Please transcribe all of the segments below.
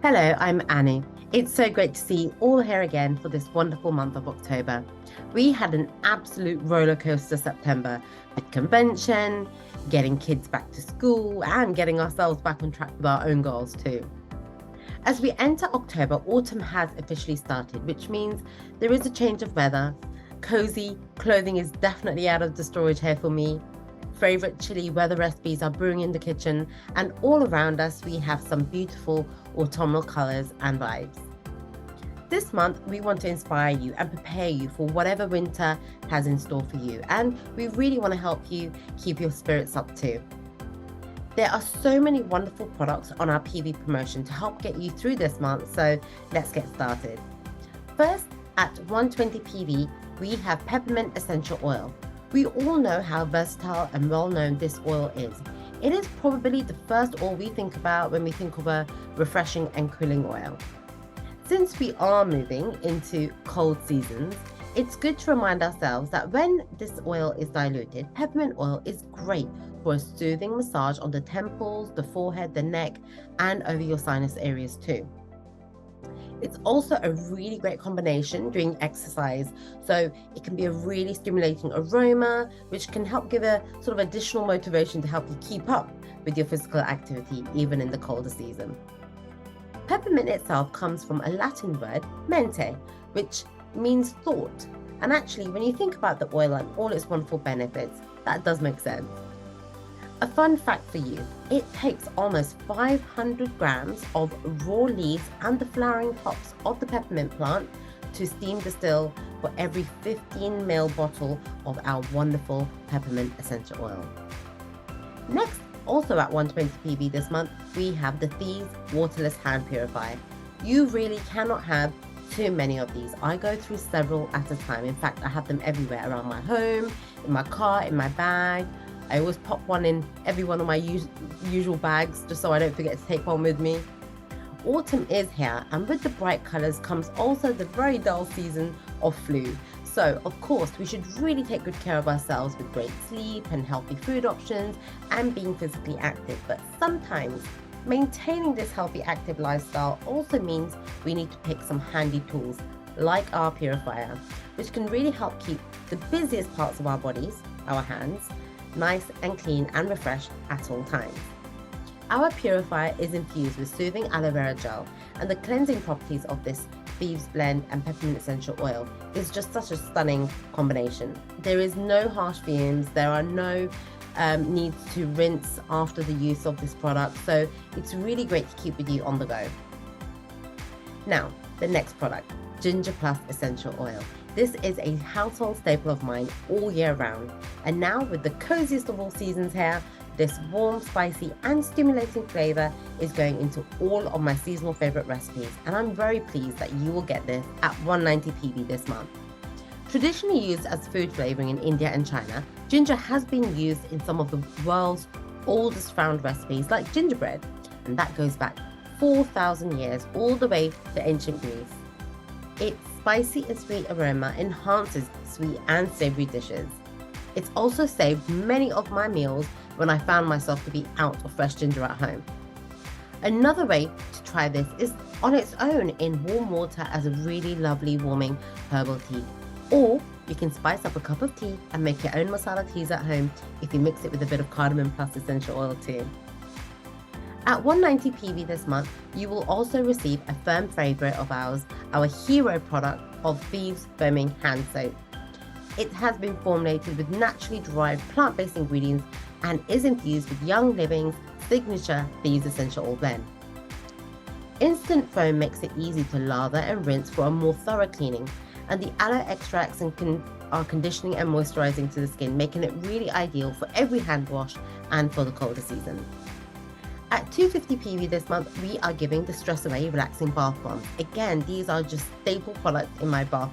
Hello, I'm Anu. It's so great to see you all here again for this wonderful month of October. We had an absolute roller coaster September with convention, getting kids back to school, and getting ourselves back on track with our own goals too. As we enter October, autumn has officially started, which means there is a change of weather. Cozy clothing is definitely out of the storage here for me. Favorite chilly weather recipes are brewing in the kitchen, and all around us we have some beautiful autumnal colors and vibes. This month we want to inspire you and prepare you for whatever winter has in store for you, and we really want to help you keep your spirits up too. There are so many wonderful products on our PV promotion to help get you through this month, so let's get started. First, at 120 PV, we have Peppermint Essential Oil. We all know how versatile and well-known this oil is. It is probably the first oil we think about when we think of a refreshing and cooling oil. Since we are moving into cold seasons, it's good to remind ourselves that when this oil is diluted, peppermint oil is great for a soothing massage on the temples, the forehead, the neck, and over your sinus areas too. It's also a really great combination during exercise, so it can be a really stimulating aroma, which can help give a sort of additional motivation to help you keep up with your physical activity, even in the colder season. Peppermint itself comes from a Latin word, mente, which means thought. And actually, when you think about the oil and all its wonderful benefits, that does make sense. A fun fact for you, it takes almost 500 grams of raw leaves and the flowering tops of the peppermint plant to steam distill for every 15 ml bottle of our wonderful peppermint essential oil. Next, also at 120 PV this month, we have the Thieves waterless hand purifier. You really cannot have too many of these. I go through several at a time. In fact, I have them everywhere around my home, in my car, in my bag. I always pop one in every one of my usual bags just so I don't forget to take one with me. Autumn is here, and with the bright colours comes also the very dull season of flu. So of course we should really take good care of ourselves with great sleep and healthy food options and being physically active. But sometimes maintaining this healthy active lifestyle also means we need to pick some handy tools like our purifier, which can really help keep the busiest parts of our bodies, our hands, nice and clean and refreshed at all times. Our purifier is infused with soothing aloe vera gel, and the cleansing properties of this Thieves blend and peppermint essential oil is just such a stunning combination. There is no harsh fumes, there are no needs to rinse after the use of this product, so it's really great to keep with you on the go. Now, the next product, Ginger Plus Essential Oil. This is a household staple of mine all year round. And now with the coziest of all seasons here, this warm, spicy and stimulating flavor is going into all of my seasonal favorite recipes. And I'm very pleased that you will get this at 190 PV this month. Traditionally used as food flavoring in India and China, ginger has been used in some of the world's oldest found recipes like gingerbread. And that goes back 4,000 years all the way to ancient Greece. Its spicy and sweet aroma enhances sweet and savory dishes. It's also saved many of my meals when I found myself to be out of fresh ginger at home. Another way to try this is on its own in warm water as a really lovely warming herbal tea. Or you can spice up a cup of tea and make your own masala teas at home if you mix it with a bit of cardamom plus essential oil too. At 190 PV this month, you will also receive a firm favourite of ours, our hero product of Thieves Foaming Hand Soap. It has been formulated with naturally derived plant-based ingredients and is infused with Young Living's signature Thieves Essential Oil blend. Instant foam makes it easy to lather and rinse for a more thorough cleaning, and the aloe extracts are conditioning and moisturising to the skin, making it really ideal for every hand wash and for the colder season. At 250 PV this month, we are giving the Stress Away Relaxing Bath Bombs. Again, these are just staple products in my bath.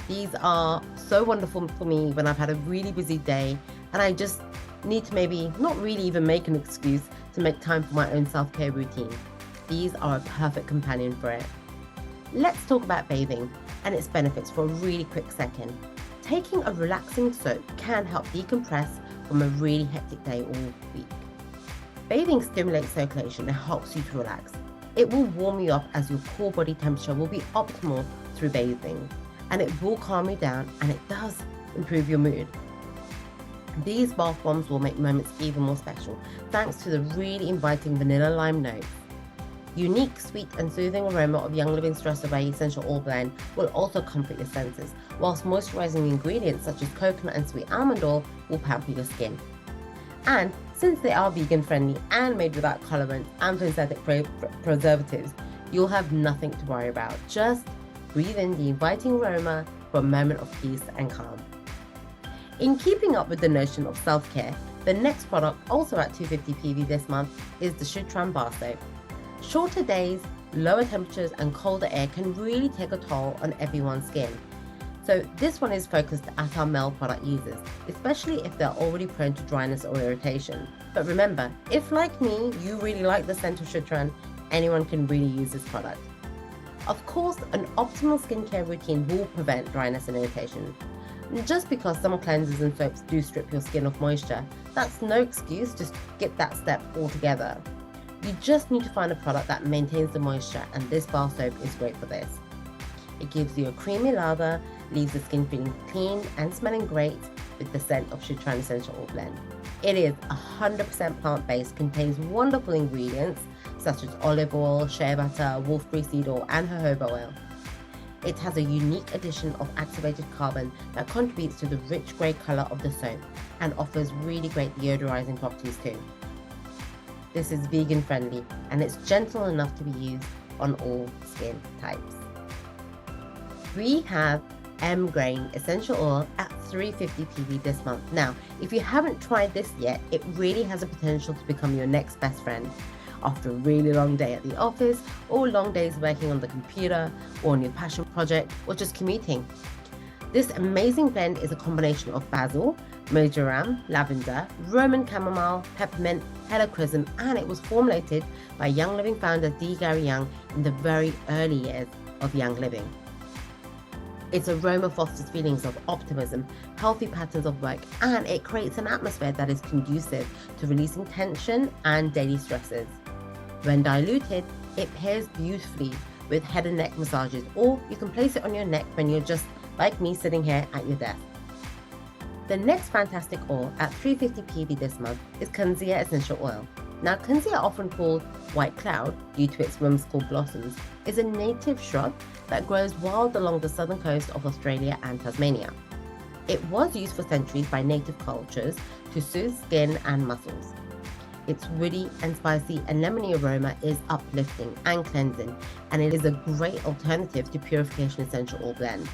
These are so wonderful for me when I've had a really busy day and I just need to maybe not really even make an excuse to make time for my own self-care routine. These are a perfect companion for it. Let's talk about bathing and its benefits for a really quick second. Taking a relaxing soak can help decompress from a really hectic day or week. Bathing stimulates circulation and helps you to relax. It will warm you up as your core body temperature will be optimal through bathing, and it will calm you down, and it does improve your mood. These bath bombs will make moments even more special thanks to the really inviting vanilla lime notes. Unique, sweet and soothing aroma of Young Living Stress Away Essential Oil Blend will also comfort your senses, whilst moisturizing ingredients such as coconut and sweet almond oil will pamper your skin. And since they are vegan friendly and made without colorants and synthetic preservatives, you'll have nothing to worry about. Just breathe in the inviting aroma for a moment of peace and calm. In keeping up with the notion of self-care, the next product, also at 250 PV this month, is the Shutran Bar Soap. Shorter days, lower temperatures and colder air can really take a toll on everyone's skin. So this one is focused at our male product users, especially if they're already prone to dryness or irritation. But remember, if like me, you really like the scent of Shutran, anyone can really use this product. Of course, an optimal skincare routine will prevent dryness and irritation. Just because some cleansers and soaps do strip your skin of moisture, that's no excuse to skip that step altogether. You just need to find a product that maintains the moisture, and this bar soap is great for this. It gives you a creamy lather, leaves the skin feeling clean and smelling great with the scent of Shutran Essential Oil Blend. It is 100% plant-based, contains wonderful ingredients such as olive oil, shea butter, wolfberry seed oil and jojoba oil. It has a unique addition of activated carbon that contributes to the rich grey colour of the soap and offers really great deodorizing properties too. This is vegan friendly and it's gentle enough to be used on all skin types. We have M-Grain Essential Oil at 350 PV this month. Now, if you haven't tried this yet, it really has a potential to become your next best friend. After a really long day at the office, or long days working on the computer, or on your passion project, or just commuting. This amazing blend is a combination of basil, marjoram, lavender, Roman chamomile, peppermint, helichrysum, and it was formulated by Young Living founder D. Gary Young in the very early years of Young Living. Its aroma fosters feelings of optimism, healthy patterns of work, and it creates an atmosphere that is conducive to releasing tension and daily stresses. When diluted, it pairs beautifully with head and neck massages, or you can place it on your neck when you're just like me sitting here at your desk. The next fantastic oil at 350 PV this month is Kunzea Essential Oil. Now, Kunzea, often called white cloud due to its whimsical blossoms, is a native shrub that grows wild along the southern coast of Australia and Tasmania. It was used for centuries by native cultures to soothe skin and muscles. Its woody and spicy and lemony aroma is uplifting and cleansing, and it is a great alternative to Purification Essential Oil Blend.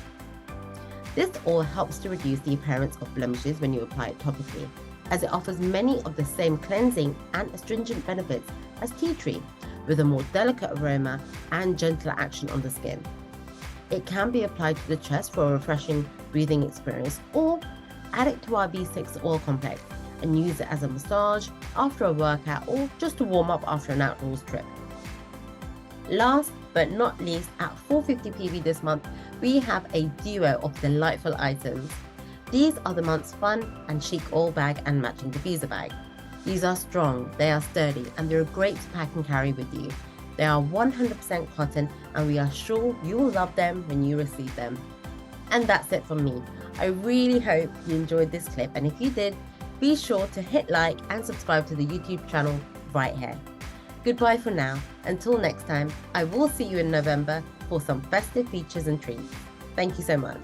This oil helps to reduce the appearance of blemishes when you apply it topically, as it offers many of the same cleansing and astringent benefits as tea tree, with a more delicate aroma and gentler action on the skin. It can be applied to the chest for a refreshing breathing experience, or add it to our B6 oil complex and use it as a massage after a workout or just to warm up after an outdoors trip. Last but not least, at 450 PV this month, we have a duo of delightful items. These are the month's fun and chic oil bag and matching diffuser bag. These are strong, they are sturdy, and they're great to pack and carry with you. They are 100% cotton, and we are sure you will love them when you receive them. And that's it from me. I really hope you enjoyed this clip, and if you did, be sure to hit like and subscribe to the YouTube channel right here. Goodbye for now. Until next time, I will see you in November for some festive features and treats. Thank you so much.